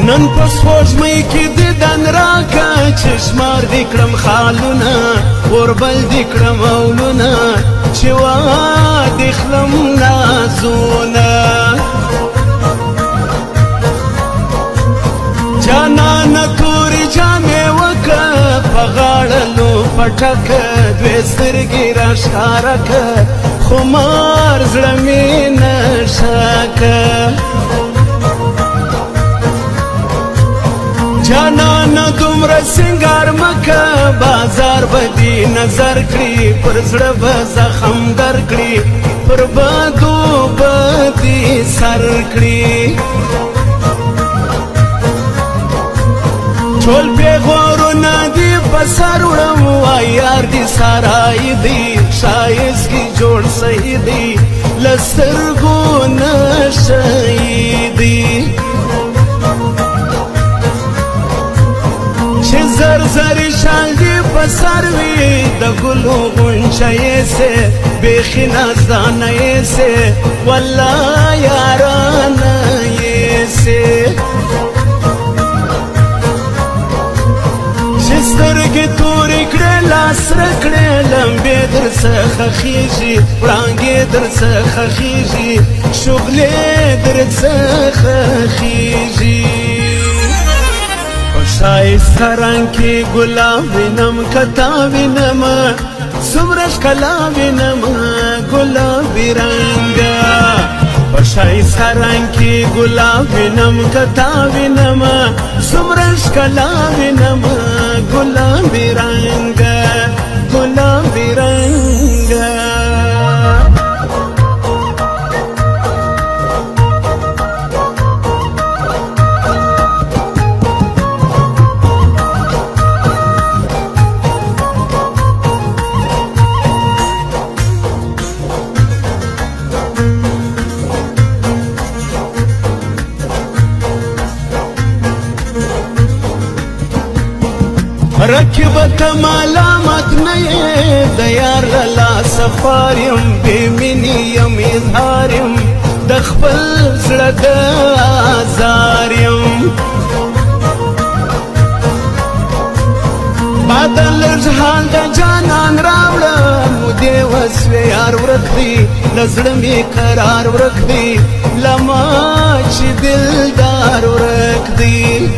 نن په سپوږمۍ کې دیدن راکه چې شمار دې کړم خالونه اوربل دې کړم اولونه چې وادې خلم نازونه جانانه تورې جامې وکه په غاړه لو پټکه دوې سترګې راښکاره که خمار زړه مې نشه که جانانه دومره سنگار مکه بازار به دې نظر کړي پر زړه به زخم درکړي پر بدو به دې سر کړي ټول پیغورونه دې په سر وړم وای یار دې سارای دې ښایست کې جوړ صحیح دې له سترګو نه شهیدي چې زر زرې شال دې په سر وي د ګلو غونچه یې سې بیخي نازدانه یې سې والله یارانه یې سې چې سترګې تورې کړې لاس رکړې لمبې در څخه خیژي وړانګې در څخه خیژي شغلې در څخه خیژي ښایسته رنګ کې ګلاب وینم کتا وینم څومره ښکلا وینم ګلابي رنګه په ښایسته رنګ کې ګلاب وینم کتا وینم څومره ښکلا وینم ګلابي رنګه ګلابي رنګه رکبت ملامت نه یې د یار له لاسه خوار یم بې مینې یم اظهار یم د خپل زړه د ازار یم باده لږ حال د جانان راوړه مودې وسوې یار ورک دی له زړه مې قرار ورک دی له ما چې دلدار ورک دی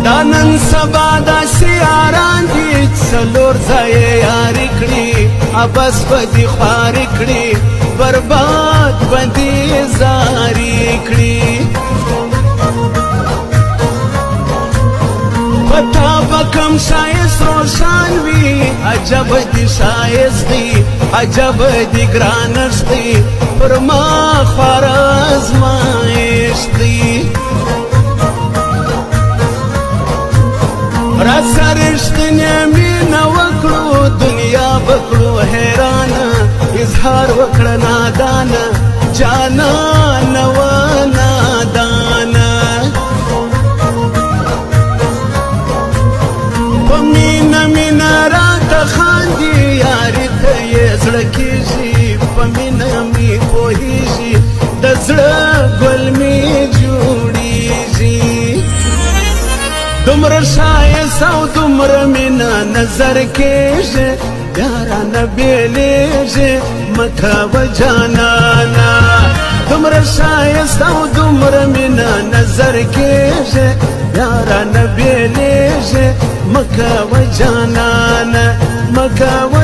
دا نن سبا داسې یاران دي څلور ځایه یاري کړي ابس به دې خواري کړي برباد به دې زاري کړي په تا به کم ښایست روښان وي عجب دې ښایست دی عجب دې ګرانښت دی پر ما خواره ازمایښت دی راسه رښتینې مینه وکړو دنیا به کړو حیرانه اظهار وکړه نادانه جانانه و نادانه په مینه مینه راته خاندي یاري ته یې زړه کېږي په مینه مې پوهېږي د زړه ګل مې جوړېږي دومره ښایست او دومره مینه نظر کېږي یارانه بېلېږي مه کوه جانانه دومره ښایست او دومره مینه نظر کېږي یارانه بېلېږي مه کوه جانانه مه کوه